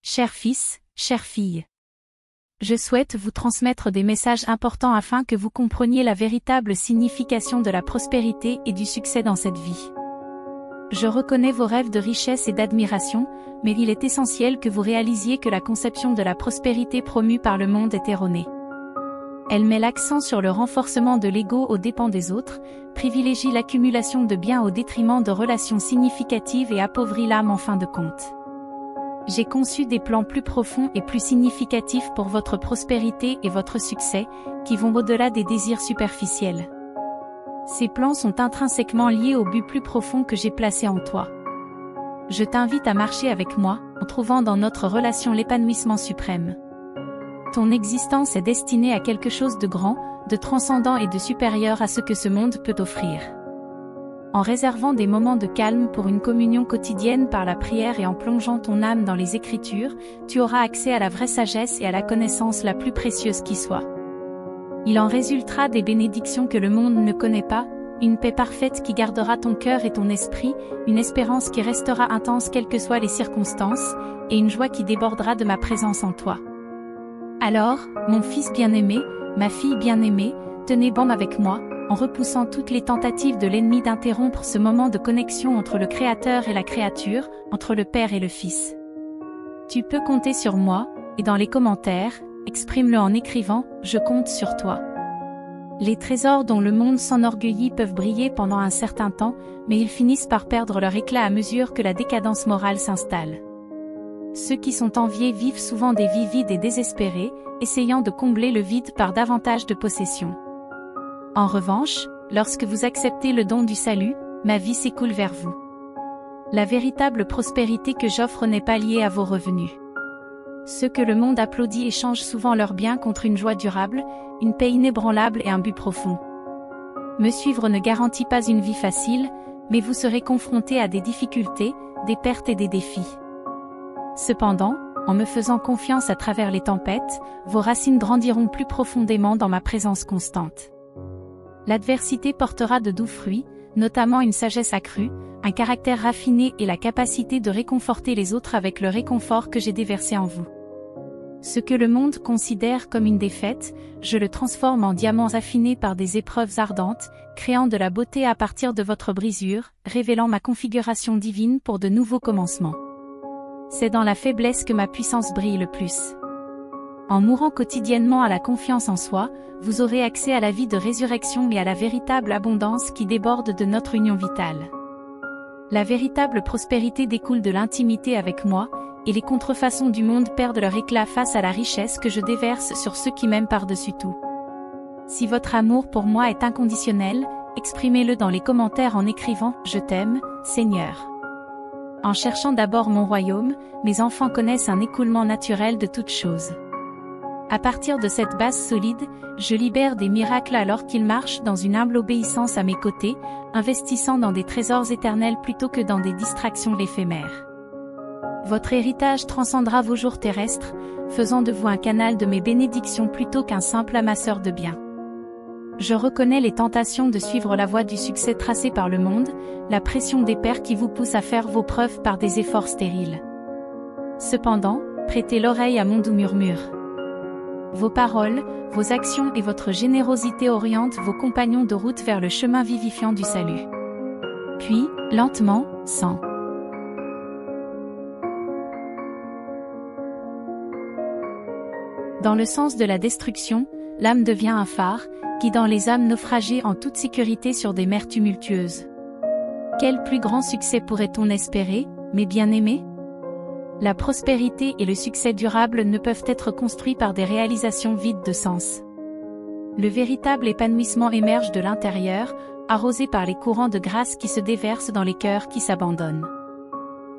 Cher fils, chère fille. Je souhaite vous transmettre des messages importants afin que vous compreniez la véritable signification de la prospérité et du succès dans cette vie. Je reconnais vos rêves de richesse et d'admiration, mais il est essentiel que vous réalisiez que la conception de la prospérité promue par le monde est erronée. Elle met l'accent sur le renforcement de l'ego aux dépens des autres, privilégie l'accumulation de biens au détriment de relations significatives et appauvrit l'âme en fin de compte. J'ai conçu des plans plus profonds et plus significatifs pour votre prospérité et votre succès, qui vont au-delà des désirs superficiels. Ces plans sont intrinsèquement liés au but plus profond que j'ai placé en toi. Je t'invite à marcher avec moi, en trouvant dans notre relation l'épanouissement suprême. Ton existence est destinée à quelque chose de grand, de transcendant et de supérieur à ce que ce monde peut offrir. En réservant des moments de calme pour une communion quotidienne par la prière et en plongeant ton âme dans les Écritures, tu auras accès à la vraie sagesse et à la connaissance la plus précieuse qui soit. Il en résultera des bénédictions que le monde ne connaît pas, une paix parfaite qui gardera ton cœur et ton esprit, une espérance qui restera intense quelles que soient les circonstances, et une joie qui débordera de ma présence en toi. Alors, mon fils bien-aimé, ma fille bien-aimée, tenez bon avec moi, en repoussant toutes les tentatives de l'ennemi d'interrompre ce moment de connexion entre le Créateur et la créature, entre le Père et le Fils. Tu peux compter sur moi, et dans les commentaires, exprime-le en écrivant « Je compte sur toi ». Les trésors dont le monde s'enorgueillit peuvent briller pendant un certain temps, mais ils finissent par perdre leur éclat à mesure que la décadence morale s'installe. Ceux qui sont enviés vivent souvent des vies vides et désespérées, essayant de combler le vide par davantage de possessions. En revanche, lorsque vous acceptez le don du salut, ma vie s'écoule vers vous. La véritable prospérité que j'offre n'est pas liée à vos revenus. Ceux que le monde applaudit échangent souvent leurs biens contre une joie durable, une paix inébranlable et un but profond. Me suivre ne garantit pas une vie facile, mais vous serez confronté à des difficultés, des pertes et des défis. Cependant, en me faisant confiance à travers les tempêtes, vos racines grandiront plus profondément dans ma présence constante. L'adversité portera de doux fruits, notamment une sagesse accrue, un caractère raffiné et la capacité de réconforter les autres avec le réconfort que j'ai déversé en vous. Ce que le monde considère comme une défaite, je le transforme en diamants affinés par des épreuves ardentes, créant de la beauté à partir de votre brisure, révélant ma configuration divine pour de nouveaux commencements. C'est dans la faiblesse que ma puissance brille le plus. En mourant quotidiennement à la confiance en soi, vous aurez accès à la vie de résurrection et à la véritable abondance qui déborde de notre union vitale. La véritable prospérité découle de l'intimité avec moi, et les contrefaçons du monde perdent leur éclat face à la richesse que je déverse sur ceux qui m'aiment par-dessus tout. Si votre amour pour moi est inconditionnel, exprimez-le dans les commentaires en écrivant « Je t'aime, Seigneur ». En cherchant d'abord mon royaume, mes enfants connaissent un écoulement naturel de toutes choses. À partir de cette base solide, je libère des miracles alors qu'ils marchent dans une humble obéissance à mes côtés, investissant dans des trésors éternels plutôt que dans des distractions éphémères. Votre héritage transcendra vos jours terrestres, faisant de vous un canal de mes bénédictions plutôt qu'un simple amasseur de biens. Je reconnais les tentations de suivre la voie du succès tracée par le monde, la pression des pairs qui vous pousse à faire vos preuves par des efforts stériles. Cependant, prêtez l'oreille à mon doux murmure. Vos paroles, vos actions et votre générosité orientent vos compagnons de route vers le chemin vivifiant du salut. Puis, lentement, sans dans le sens de la destruction, l'âme devient un phare, guidant les âmes naufragées en toute sécurité sur des mers tumultueuses. Quel plus grand succès pourrait-on espérer, mes bien-aimés ? La prospérité et le succès durable ne peuvent être construits par des réalisations vides de sens. Le véritable épanouissement émerge de l'intérieur, arrosé par les courants de grâce qui se déversent dans les cœurs qui s'abandonnent.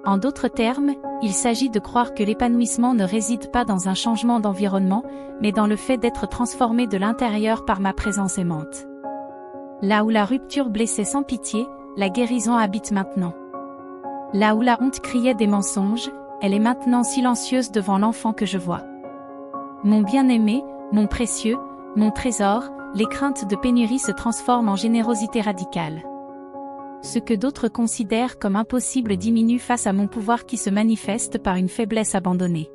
En d'autres termes, il s'agit de croire que l'épanouissement ne réside pas dans un changement d'environnement, mais dans le fait d'être transformé de l'intérieur par ma présence aimante. Là où la rupture blessait sans pitié, la guérison habite maintenant. Là où la honte criait des mensonges, elle est maintenant silencieuse devant l'enfant que je vois. Mon bien-aimé, mon précieux, mon trésor, les craintes de pénurie se transforment en générosité radicale. Ce que d'autres considèrent comme impossible diminue face à mon pouvoir qui se manifeste par une faiblesse abandonnée.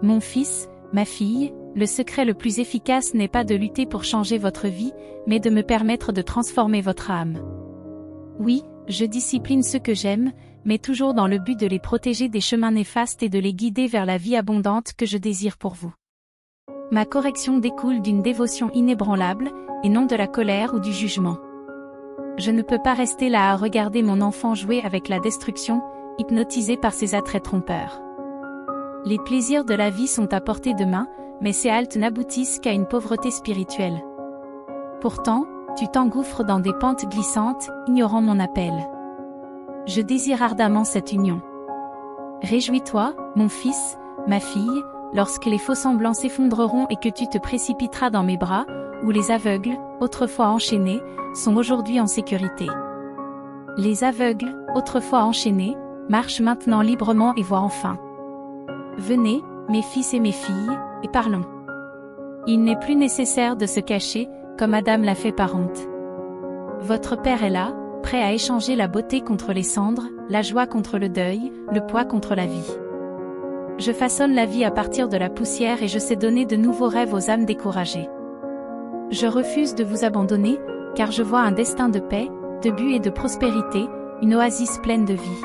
Mon fils, ma fille, le secret le plus efficace n'est pas de lutter pour changer votre vie, mais de me permettre de transformer votre âme. Oui, je discipline ceux que j'aime, mais toujours dans le but de les protéger des chemins néfastes et de les guider vers la vie abondante que je désire pour vous. Ma correction découle d'une dévotion inébranlable, et non de la colère ou du jugement. Je ne peux pas rester là à regarder mon enfant jouer avec la destruction, hypnotisé par ses attraits trompeurs. Les plaisirs de la vie sont à portée de main, mais ces haltes n'aboutissent qu'à une pauvreté spirituelle. Pourtant, tu t'engouffres dans des pentes glissantes, ignorant mon appel. Je désire ardemment cette union. Réjouis-toi, mon fils, ma fille, lorsque les faux-semblants s'effondreront et que tu te précipiteras dans mes bras, où les aveugles, autrefois enchaînés, sont aujourd'hui en sécurité. Les aveugles, autrefois enchaînés, marchent maintenant librement et voient enfin. Venez, mes fils et mes filles, et parlons. Il n'est plus nécessaire de se cacher, comme Adam l'a fait par honte. Votre Père est là, prêt à échanger la beauté contre les cendres, la joie contre le deuil, le poids contre la vie. Je façonne la vie à partir de la poussière et je sais donner de nouveaux rêves aux âmes découragées. Je refuse de vous abandonner, car je vois un destin de paix, de but et de prospérité, une oasis pleine de vie.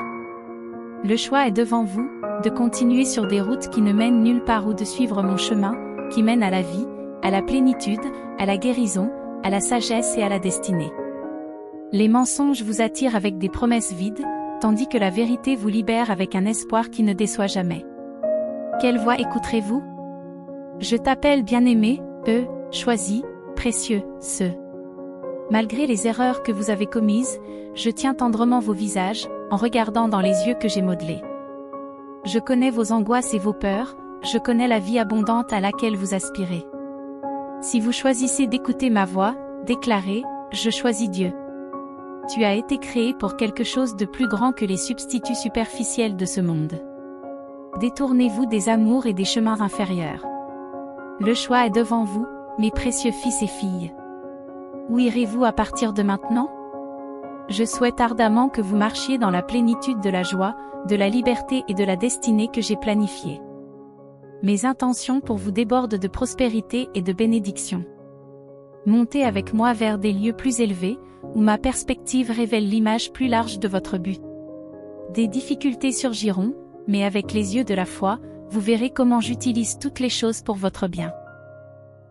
Le choix est devant vous, de continuer sur des routes qui ne mènent nulle part ou de suivre mon chemin, qui mène à la vie, à la plénitude, à la guérison, à la sagesse et à la destinée. Les mensonges vous attirent avec des promesses vides, tandis que la vérité vous libère avec un espoir qui ne déçoit jamais. Quelle voix écouterez-vous? Je t'appelle bien-aimé, choisi, précieux, Malgré les erreurs que vous avez commises, je tiens tendrement vos visages, en regardant dans les yeux que j'ai modelés. Je connais vos angoisses et vos peurs, je connais la vie abondante à laquelle vous aspirez. Si vous choisissez d'écouter ma voix, déclarez, je choisis Dieu. Tu as été créé pour quelque chose de plus grand que les substituts superficiels de ce monde. Détournez-vous des amours et des chemins inférieurs. Le choix est devant vous, mes précieux fils et filles. Où irez-vous à partir de maintenant? Je souhaite ardemment que vous marchiez dans la plénitude de la joie, de la liberté et de la destinée que j'ai planifiée. Mes intentions pour vous débordent de prospérité et de bénédiction. Montez avec moi vers des lieux plus élevés, où ma perspective révèle l'image plus large de votre but. Des difficultés surgiront, mais avec les yeux de la foi, vous verrez comment j'utilise toutes les choses pour votre bien.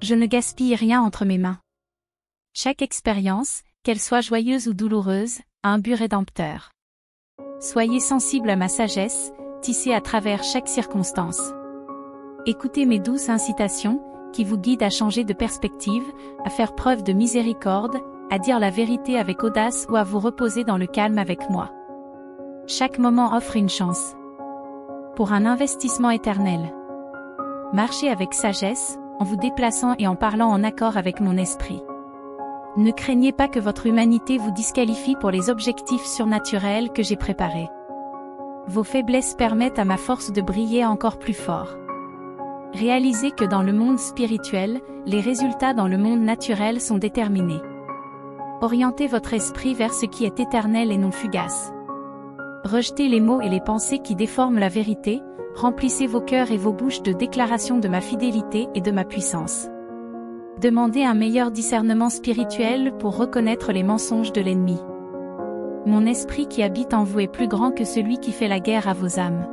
Je ne gaspille rien entre mes mains. Chaque expérience, qu'elle soit joyeuse ou douloureuse, a un but rédempteur. Soyez sensible à ma sagesse, tissée à travers chaque circonstance. Écoutez mes douces incitations, qui vous guident à changer de perspective, à faire preuve de miséricorde, à dire la vérité avec audace ou à vous reposer dans le calme avec moi. Chaque moment offre une chance. Pour un investissement éternel. Marchez avec sagesse, en vous déplaçant et en parlant en accord avec mon esprit. Ne craignez pas que votre humanité vous disqualifie pour les objectifs surnaturels que j'ai préparés. Vos faiblesses permettent à ma force de briller encore plus fort. Réalisez que dans le monde spirituel, les résultats dans le monde naturel sont déterminés. Orientez votre esprit vers ce qui est éternel et non fugace. Rejetez les mots et les pensées qui déforment la vérité, remplissez vos cœurs et vos bouches de déclarations de ma fidélité et de ma puissance. Demandez un meilleur discernement spirituel pour reconnaître les mensonges de l'ennemi. Mon esprit qui habite en vous est plus grand que celui qui fait la guerre à vos âmes.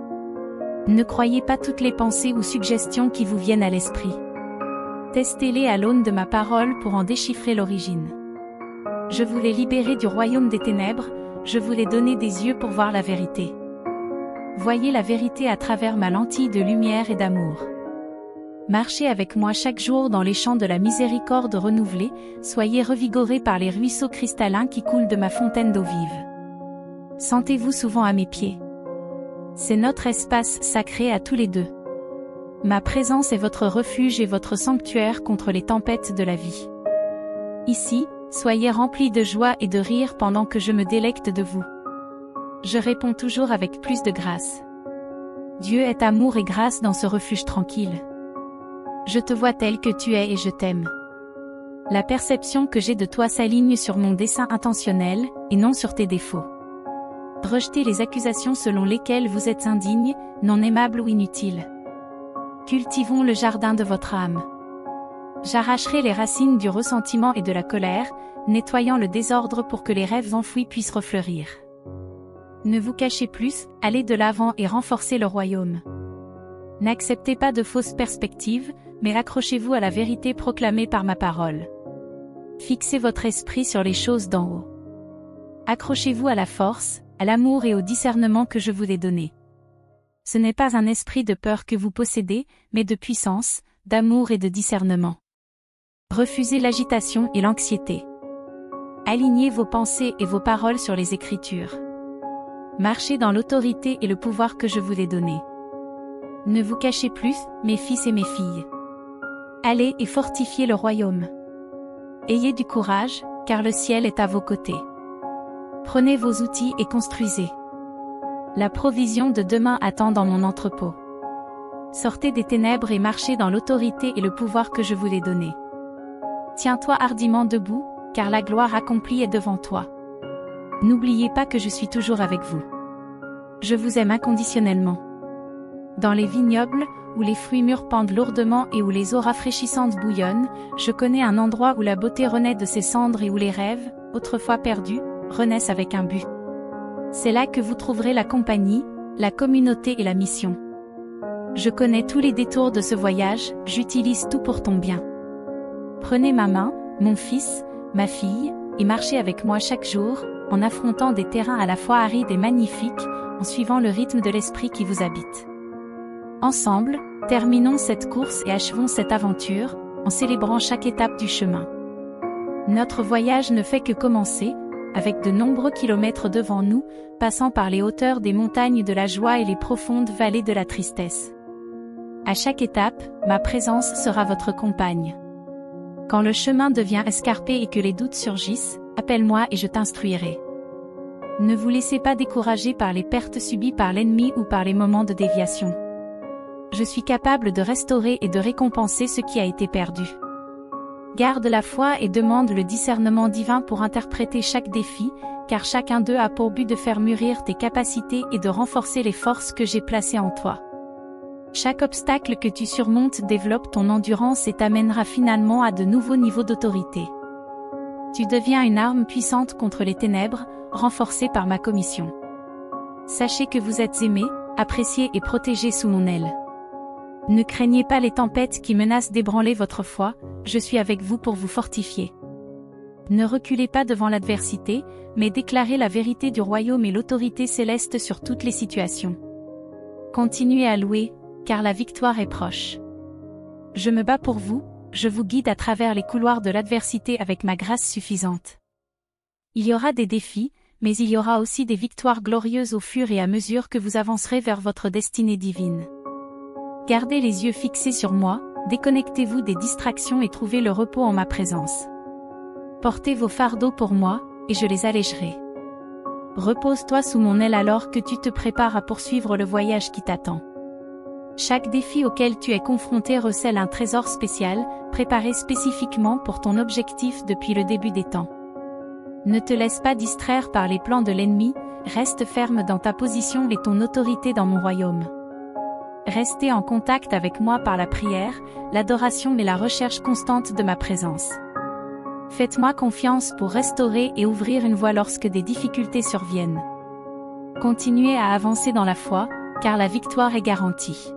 Ne croyez pas toutes les pensées ou suggestions qui vous viennent à l'esprit. Testez-les à l'aune de ma parole pour en déchiffrer l'origine. Je voulais libérer du royaume des ténèbres, je voulais donner des yeux pour voir la vérité. Voyez la vérité à travers ma lentille de lumière et d'amour. Marchez avec moi chaque jour dans les champs de la miséricorde renouvelée, soyez revigorés par les ruisseaux cristallins qui coulent de ma fontaine d'eau vive. Sentez-vous souvent à mes pieds. C'est notre espace sacré à tous les deux. Ma présence est votre refuge et votre sanctuaire contre les tempêtes de la vie. Ici, soyez remplis de joie et de rire pendant que je me délecte de vous. Je réponds toujours avec plus de grâce. Dieu est amour et grâce dans ce refuge tranquille. Je te vois tel que tu es et je t'aime. La perception que j'ai de toi s'aligne sur mon dessein intentionnel, et non sur tes défauts. Rejetez les accusations selon lesquelles vous êtes indigne, non aimable ou inutile. Cultivons le jardin de votre âme. J'arracherai les racines du ressentiment et de la colère, nettoyant le désordre pour que les rêves enfouis puissent refleurir. Ne vous cachez plus, allez de l'avant et renforcez le royaume. N'acceptez pas de fausses perspectives, mais accrochez-vous à la vérité proclamée par ma parole. Fixez votre esprit sur les choses d'en haut. Accrochez-vous à la force, à l'amour et au discernement que je vous ai donné. Ce n'est pas un esprit de peur que vous possédez, mais de puissance, d'amour et de discernement. Refusez l'agitation et l'anxiété. Alignez vos pensées et vos paroles sur les Écritures. Marchez dans l'autorité et le pouvoir que je vous ai donné. Ne vous cachez plus, mes fils et mes filles. Allez et fortifiez le royaume. Ayez du courage, car le ciel est à vos côtés. Prenez vos outils et construisez. La provision de demain attend dans mon entrepôt. Sortez des ténèbres et marchez dans l'autorité et le pouvoir que je vous ai donné. Tiens-toi hardiment debout, car la gloire accomplie est devant toi. N'oubliez pas que je suis toujours avec vous. Je vous aime inconditionnellement. Dans les vignobles, où les fruits mûrs pendent lourdement et où les eaux rafraîchissantes bouillonnent, je connais un endroit où la beauté renaît de ses cendres et où les rêves, autrefois perdus, renaissent avec un but. C'est là que vous trouverez la compagnie, la communauté et la mission. Je connais tous les détours de ce voyage, j'utilise tout pour ton bien. Prenez ma main, mon fils, ma fille, et marchez avec moi chaque jour, en affrontant des terrains à la fois arides et magnifiques, en suivant le rythme de l'esprit qui vous habite. Ensemble, terminons cette course et achevons cette aventure, en célébrant chaque étape du chemin. Notre voyage ne fait que commencer, avec de nombreux kilomètres devant nous, passant par les hauteurs des montagnes de la joie et les profondes vallées de la tristesse. À chaque étape, ma présence sera votre compagne. Quand le chemin devient escarpé et que les doutes surgissent, appelle-moi et je t'instruirai. Ne vous laissez pas décourager par les pertes subies par l'ennemi ou par les moments de déviation. Je suis capable de restaurer et de récompenser ce qui a été perdu. Garde la foi et demande le discernement divin pour interpréter chaque défi, car chacun d'eux a pour but de faire mûrir tes capacités et de renforcer les forces que j'ai placées en toi. Chaque obstacle que tu surmontes développe ton endurance et t'amènera finalement à de nouveaux niveaux d'autorité. Tu deviens une arme puissante contre les ténèbres, renforcée par ma commission. Sachez que vous êtes aimés, appréciés et protégés sous mon aile. Ne craignez pas les tempêtes qui menacent d'ébranler votre foi, je suis avec vous pour vous fortifier. Ne reculez pas devant l'adversité, mais déclarez la vérité du royaume et l'autorité céleste sur toutes les situations. Continuez à louer, car la victoire est proche. Je me bats pour vous, je vous guide à travers les couloirs de l'adversité avec ma grâce suffisante. Il y aura des défis, mais il y aura aussi des victoires glorieuses au fur et à mesure que vous avancerez vers votre destinée divine. Gardez les yeux fixés sur moi, déconnectez-vous des distractions et trouvez le repos en ma présence. Portez vos fardeaux pour moi, et je les allégerai. Repose-toi sous mon aile alors que tu te prépares à poursuivre le voyage qui t'attend. Chaque défi auquel tu es confronté recèle un trésor spécial, préparé spécifiquement pour ton objectif depuis le début des temps. Ne te laisse pas distraire par les plans de l'ennemi, reste ferme dans ta position et ton autorité dans mon royaume. Restez en contact avec moi par la prière, l'adoration et la recherche constante de ma présence. Faites-moi confiance pour restaurer et ouvrir une voie lorsque des difficultés surviennent. Continuez à avancer dans la foi, car la victoire est garantie.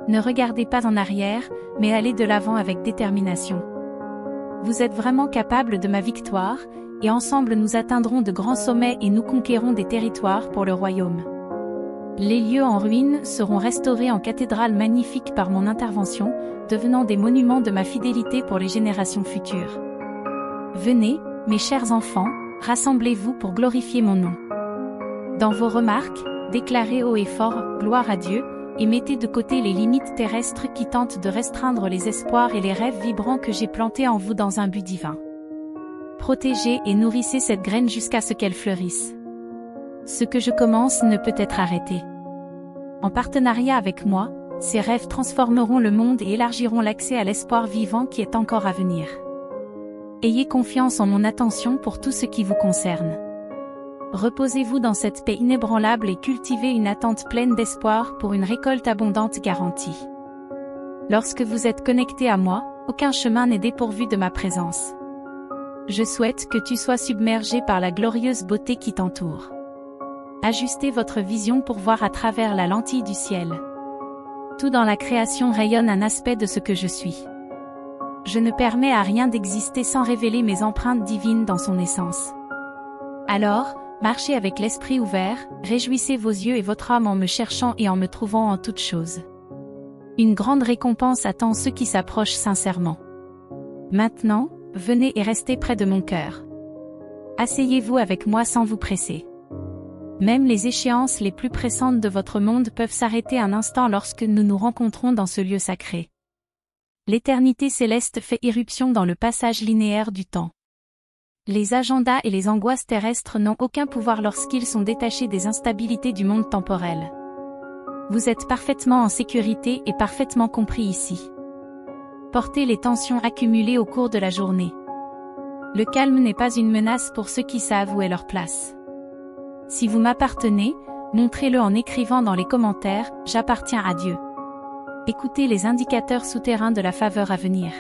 Ne regardez pas en arrière, mais allez de l'avant avec détermination. Vous êtes vraiment capable de ma victoire, et ensemble nous atteindrons de grands sommets et nous conquérons des territoires pour le royaume. Les lieux en ruine seront restaurés en cathédrales magnifiques par mon intervention, devenant des monuments de ma fidélité pour les générations futures. Venez, mes chers enfants, rassemblez-vous pour glorifier mon nom. Dans vos remarques, déclarez haut et fort « Gloire à Dieu » et mettez de côté les limites terrestres qui tentent de restreindre les espoirs et les rêves vibrants que j'ai plantés en vous dans un but divin. Protégez et nourrissez cette graine jusqu'à ce qu'elle fleurisse. Ce que je commence ne peut être arrêté. En partenariat avec moi, ces rêves transformeront le monde et élargiront l'accès à l'espoir vivant qui est encore à venir. Ayez confiance en mon attention pour tout ce qui vous concerne. Reposez-vous dans cette paix inébranlable et cultivez une attente pleine d'espoir pour une récolte abondante garantie. Lorsque vous êtes connecté à moi, aucun chemin n'est dépourvu de ma présence. Je souhaite que tu sois submergé par la glorieuse beauté qui t'entoure. Ajustez votre vision pour voir à travers la lentille du ciel. Tout dans la création rayonne un aspect de ce que je suis. Je ne permets à rien d'exister sans révéler mes empreintes divines dans son essence. Alors, marchez avec l'esprit ouvert, réjouissez vos yeux et votre âme en me cherchant et en me trouvant en toutes choses. Une grande récompense attend ceux qui s'approchent sincèrement. Maintenant, venez et restez près de mon cœur. Asseyez-vous avec moi sans vous presser. Même les échéances les plus pressantes de votre monde peuvent s'arrêter un instant lorsque nous nous rencontrons dans ce lieu sacré. L'éternité céleste fait irruption dans le passage linéaire du temps. Les agendas et les angoisses terrestres n'ont aucun pouvoir lorsqu'ils sont détachés des instabilités du monde temporel. Vous êtes parfaitement en sécurité et parfaitement compris ici. Portez les tensions accumulées au cours de la journée. Le calme n'est pas une menace pour ceux qui savent où est leur place. Si vous m'appartenez, montrez-le en écrivant dans les commentaires « J'appartiens à Dieu ». Écoutez les indicateurs souterrains de la faveur à venir.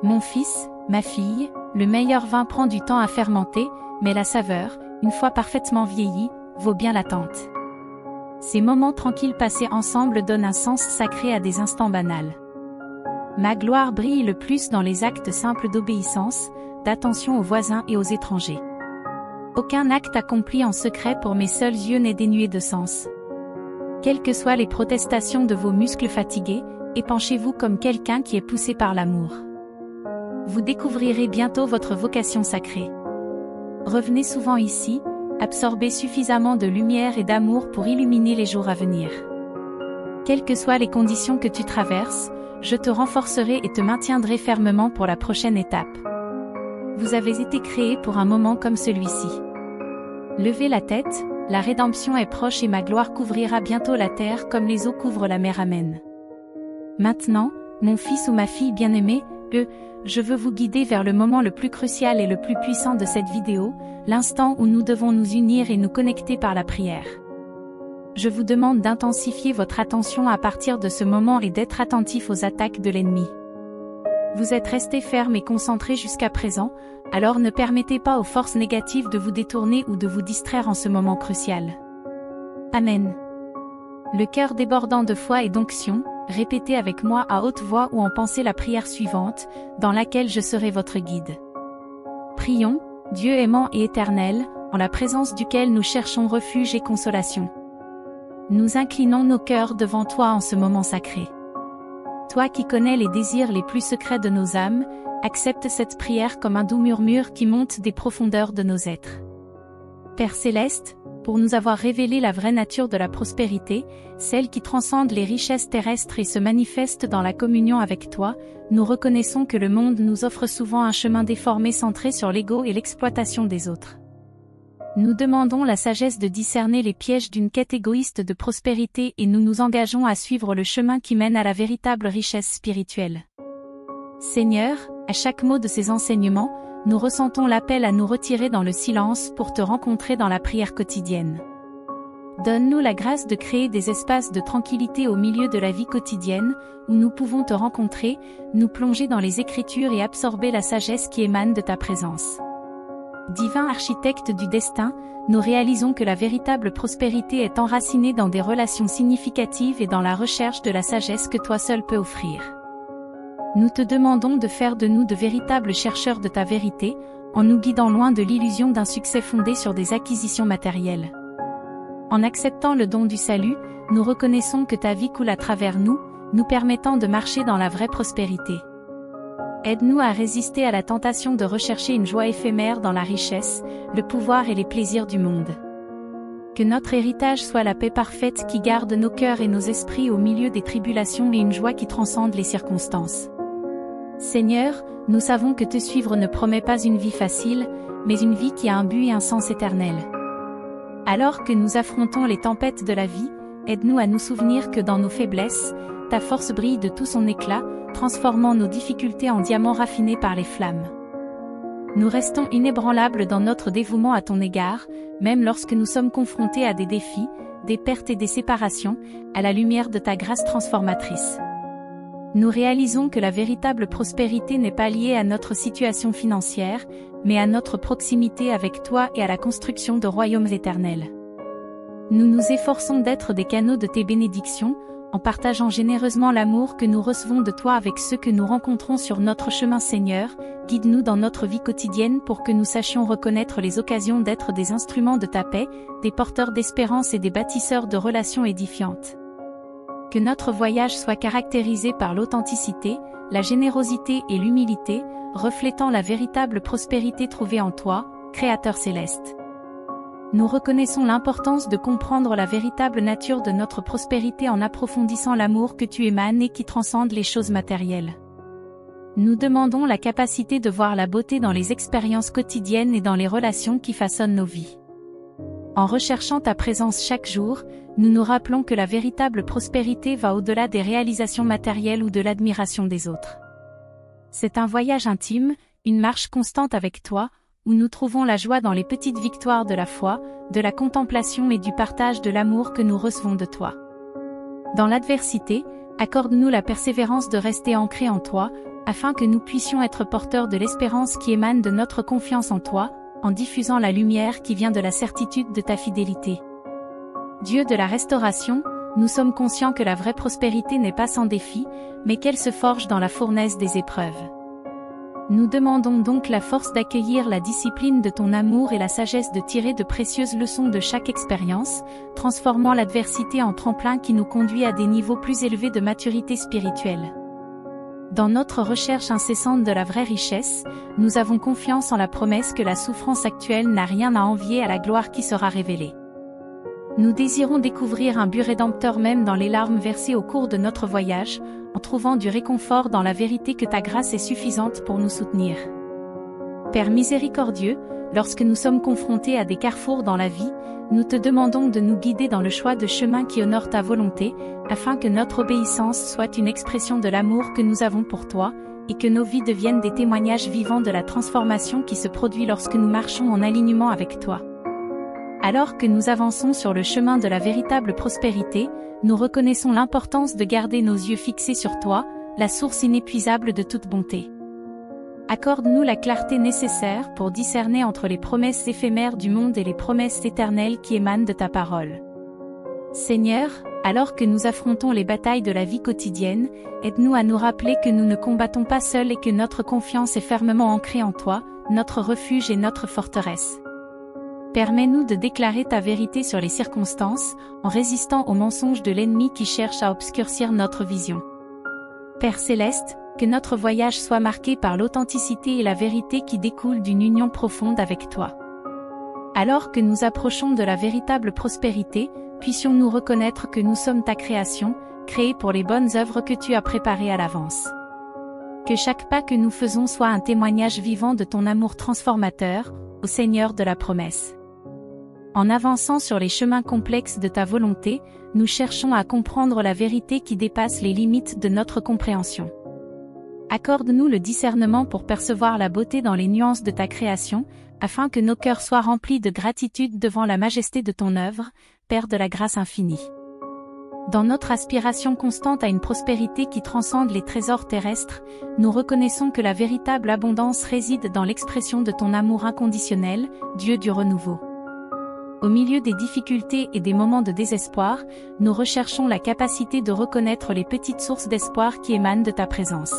Mon fils, ma fille, le meilleur vin prend du temps à fermenter, mais la saveur, une fois parfaitement vieillie, vaut bien l'attente. Ces moments tranquilles passés ensemble donnent un sens sacré à des instants banals. Ma gloire brille le plus dans les actes simples d'obéissance, d'attention aux voisins et aux étrangers. Aucun acte accompli en secret pour mes seuls yeux n'est dénué de sens. Quelles que soient les protestations de vos muscles fatigués, épanchez-vous comme quelqu'un qui est poussé par l'amour. Vous découvrirez bientôt votre vocation sacrée. Revenez souvent ici, absorbez suffisamment de lumière et d'amour pour illuminer les jours à venir. Quelles que soient les conditions que tu traverses, je te renforcerai et te maintiendrai fermement pour la prochaine étape. Vous avez été créé pour un moment comme celui-ci. Levez la tête, la rédemption est proche et ma gloire couvrira bientôt la terre comme les eaux couvrent la mer. Amen. Maintenant, mon fils ou ma fille bien-aimée, je veux vous guider vers le moment le plus crucial et le plus puissant de cette vidéo, l'instant où nous devons nous unir et nous connecter par la prière. Je vous demande d'intensifier votre attention à partir de ce moment et d'être attentif aux attaques de l'ennemi. Vous êtes resté ferme et concentré jusqu'à présent, alors ne permettez pas aux forces négatives de vous détourner ou de vous distraire en ce moment crucial. Amen. Le cœur débordant de foi et d'onction, répétez avec moi à haute voix ou en pensée la prière suivante, dans laquelle je serai votre guide. Prions, Dieu aimant et éternel, en la présence duquel nous cherchons refuge et consolation. Nous inclinons nos cœurs devant toi en ce moment sacré. Toi qui connais les désirs les plus secrets de nos âmes, accepte cette prière comme un doux murmure qui monte des profondeurs de nos êtres. Père céleste, pour nous avoir révélé la vraie nature de la prospérité, celle qui transcende les richesses terrestres et se manifeste dans la communion avec toi, nous reconnaissons que le monde nous offre souvent un chemin déformé centré sur l'ego et l'exploitation des autres. Nous demandons la sagesse de discerner les pièges d'une quête égoïste de prospérité et nous nous engageons à suivre le chemin qui mène à la véritable richesse spirituelle. Seigneur, à chaque mot de ces enseignements, nous ressentons l'appel à nous retirer dans le silence pour te rencontrer dans la prière quotidienne. Donne-nous la grâce de créer des espaces de tranquillité au milieu de la vie quotidienne, où nous pouvons te rencontrer, nous plonger dans les Écritures et absorber la sagesse qui émane de ta présence. Divin architecte du destin, nous réalisons que la véritable prospérité est enracinée dans des relations significatives et dans la recherche de la sagesse que toi seul peux offrir. Nous te demandons de faire de nous de véritables chercheurs de ta vérité, en nous guidant loin de l'illusion d'un succès fondé sur des acquisitions matérielles. En acceptant le don du salut, nous reconnaissons que ta vie coule à travers nous, nous permettant de marcher dans la vraie prospérité. Aide-nous à résister à la tentation de rechercher une joie éphémère dans la richesse, le pouvoir et les plaisirs du monde. Que notre héritage soit la paix parfaite qui garde nos cœurs et nos esprits au milieu des tribulations et une joie qui transcende les circonstances. Seigneur, nous savons que te suivre ne promet pas une vie facile, mais une vie qui a un but et un sens éternel. Alors que nous affrontons les tempêtes de la vie, aide-nous à nous souvenir que dans nos faiblesses, ta force brille de tout son éclat, transformant nos difficultés en diamants raffinés par les flammes. Nous restons inébranlables dans notre dévouement à ton égard, même lorsque nous sommes confrontés à des défis, des pertes et des séparations, à la lumière de ta grâce transformatrice. Nous réalisons que la véritable prospérité n'est pas liée à notre situation financière, mais à notre proximité avec toi et à la construction de royaumes éternels. Nous nous efforçons d'être des canaux de tes bénédictions, en partageant généreusement l'amour que nous recevons de toi avec ceux que nous rencontrons sur notre chemin. Seigneur, guide-nous dans notre vie quotidienne pour que nous sachions reconnaître les occasions d'être des instruments de ta paix, des porteurs d'espérance et des bâtisseurs de relations édifiantes. Que notre voyage soit caractérisé par l'authenticité, la générosité et l'humilité, reflétant la véritable prospérité trouvée en toi, Créateur céleste. Nous reconnaissons l'importance de comprendre la véritable nature de notre prospérité en approfondissant l'amour que tu émanes et qui transcende les choses matérielles. Nous demandons la capacité de voir la beauté dans les expériences quotidiennes et dans les relations qui façonnent nos vies. En recherchant ta présence chaque jour, nous nous rappelons que la véritable prospérité va au-delà des réalisations matérielles ou de l'admiration des autres. C'est un voyage intime, une marche constante avec toi, où nous trouvons la joie dans les petites victoires de la foi, de la contemplation et du partage de l'amour que nous recevons de toi. Dans l'adversité, accorde-nous la persévérance de rester ancrés en toi, afin que nous puissions être porteurs de l'espérance qui émane de notre confiance en toi, en diffusant la lumière qui vient de la certitude de ta fidélité. Dieu de la restauration, nous sommes conscients que la vraie prospérité n'est pas sans défi, mais qu'elle se forge dans la fournaise des épreuves. Nous demandons donc la force d'accueillir la discipline de ton amour et la sagesse de tirer de précieuses leçons de chaque expérience, transformant l'adversité en tremplin qui nous conduit à des niveaux plus élevés de maturité spirituelle. Dans notre recherche incessante de la vraie richesse, nous avons confiance en la promesse que la souffrance actuelle n'a rien à envier à la gloire qui sera révélée. Nous désirons découvrir un but rédempteur même dans les larmes versées au cours de notre voyage, en trouvant du réconfort dans la vérité que ta grâce est suffisante pour nous soutenir. Père miséricordieux, lorsque nous sommes confrontés à des carrefours dans la vie, nous te demandons de nous guider dans le choix de chemin qui honore ta volonté, afin que notre obéissance soit une expression de l'amour que nous avons pour toi, et que nos vies deviennent des témoignages vivants de la transformation qui se produit lorsque nous marchons en alignement avec toi. Alors que nous avançons sur le chemin de la véritable prospérité, nous reconnaissons l'importance de garder nos yeux fixés sur toi, la source inépuisable de toute bonté. Accorde-nous la clarté nécessaire pour discerner entre les promesses éphémères du monde et les promesses éternelles qui émanent de ta parole. Seigneur, alors que nous affrontons les batailles de la vie quotidienne, aide-nous à nous rappeler que nous ne combattons pas seuls et que notre confiance est fermement ancrée en toi, notre refuge et notre forteresse. Permets-nous de déclarer ta vérité sur les circonstances, en résistant aux mensonges de l'ennemi qui cherche à obscurcir notre vision. Père céleste, que notre voyage soit marqué par l'authenticité et la vérité qui découlent d'une union profonde avec toi. Alors que nous approchons de la véritable prospérité, puissions-nous reconnaître que nous sommes ta création, créée pour les bonnes œuvres que tu as préparées à l'avance. Que chaque pas que nous faisons soit un témoignage vivant de ton amour transformateur, ô Seigneur de la promesse. En avançant sur les chemins complexes de ta volonté, nous cherchons à comprendre la vérité qui dépasse les limites de notre compréhension. Accorde-nous le discernement pour percevoir la beauté dans les nuances de ta création, afin que nos cœurs soient remplis de gratitude devant la majesté de ton œuvre, Père de la grâce infinie. Dans notre aspiration constante à une prospérité qui transcende les trésors terrestres, nous reconnaissons que la véritable abondance réside dans l'expression de ton amour inconditionnel, Dieu du renouveau. Au milieu des difficultés et des moments de désespoir, nous recherchons la capacité de reconnaître les petites sources d'espoir qui émanent de ta présence.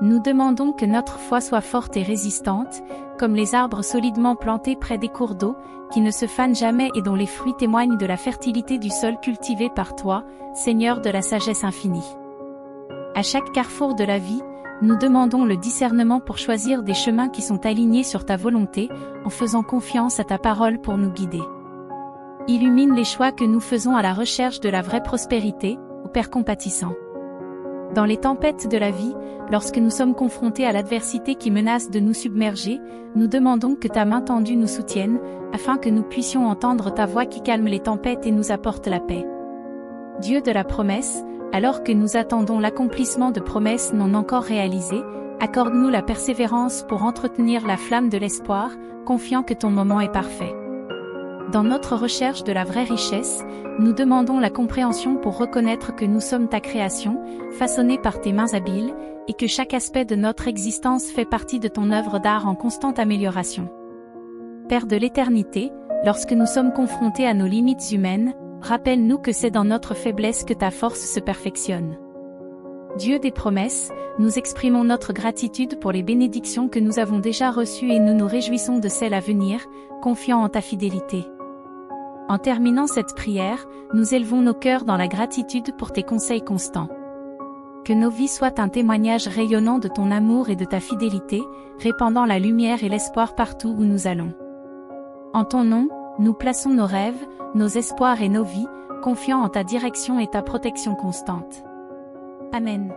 Nous demandons que notre foi soit forte et résistante, comme les arbres solidement plantés près des cours d'eau, qui ne se fanent jamais et dont les fruits témoignent de la fertilité du sol cultivé par toi, Seigneur de la sagesse infinie. À chaque carrefour de la vie, nous demandons le discernement pour choisir des chemins qui sont alignés sur ta volonté, en faisant confiance à ta parole pour nous guider. Illumine les choix que nous faisons à la recherche de la vraie prospérité, ô Père compatissant. Dans les tempêtes de la vie, lorsque nous sommes confrontés à l'adversité qui menace de nous submerger, nous demandons que ta main tendue nous soutienne, afin que nous puissions entendre ta voix qui calme les tempêtes et nous apporte la paix. Dieu de la promesse, alors que nous attendons l'accomplissement de promesses non encore réalisées, accorde-nous la persévérance pour entretenir la flamme de l'espoir, confiant que ton moment est parfait. Dans notre recherche de la vraie richesse, nous demandons la compréhension pour reconnaître que nous sommes ta création, façonnée par tes mains habiles, et que chaque aspect de notre existence fait partie de ton œuvre d'art en constante amélioration. Père de l'éternité, lorsque nous sommes confrontés à nos limites humaines, rappelle-nous que c'est dans notre faiblesse que ta force se perfectionne. Dieu des promesses, nous exprimons notre gratitude pour les bénédictions que nous avons déjà reçues et nous nous réjouissons de celles à venir, confiants en ta fidélité. En terminant cette prière, nous élevons nos cœurs dans la gratitude pour tes conseils constants. Que nos vies soient un témoignage rayonnant de ton amour et de ta fidélité, répandant la lumière et l'espoir partout où nous allons. En ton nom, nous plaçons nos rêves, nos espoirs et nos vies, confiants en ta direction et ta protection constante. Amen.